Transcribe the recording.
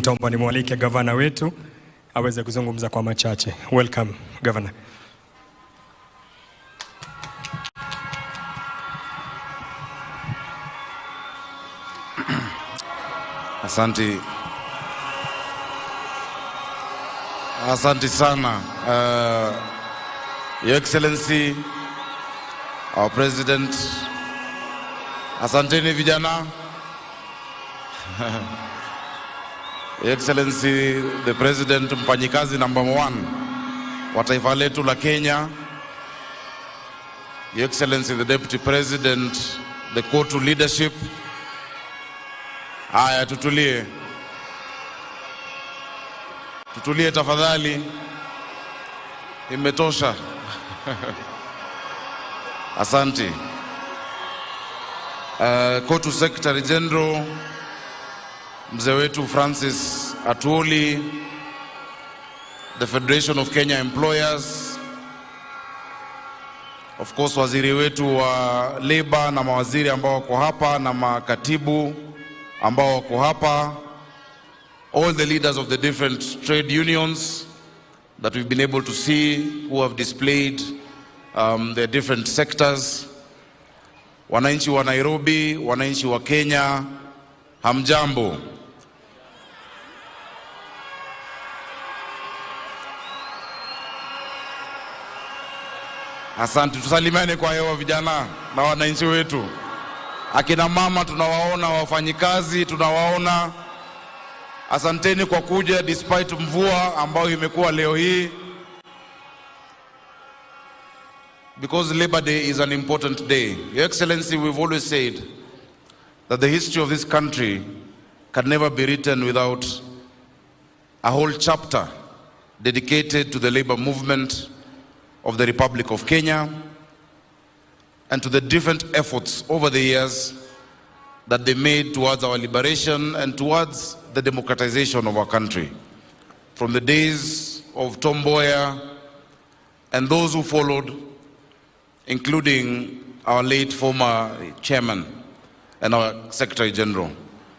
nitaomba nimwalike gavana wetu aweze kuzungumza kwa machache. Welcome, Governor. Asante sana, Your Excellency, our President. Asanteni vijana. Your Excellency, the President, mfanyikazi number 1 wa taifa letu la Kenya. Your Excellency, the Deputy President, the Court leadership. Haya, tutulie tafadhali, imetosha. Asante. Court Secretary General mzee wetu Francis Atwoli, the Federation of Kenya Employers, of course waziri wetu wa labor na mawaziri ambao wako hapa na makatibu ambao wako hapa, all the leaders of the different trade unions that we've been able to see who have displayed their different sectors, wananchi wa Nairobi, wananchi wa Kenya, hamjambo. Asante, tusalimane kwa hewa vijana na wananchi wetu. Akina mama tunawaona, wafanyikazi tunawaona. Asanteni kwa kuja despite mvua ambayo imekuwa leo hii, because Labor Day is an important day. Your Excellency, we've always said that the history of this country can never be written without a whole chapter dedicated to the labor movement of the Republic of Kenya and to the different efforts over the years that they made towards our liberation and towards the democratization of our country. From the days of Tom Mboya and those who followed, including our late former chairman and our Secretary General.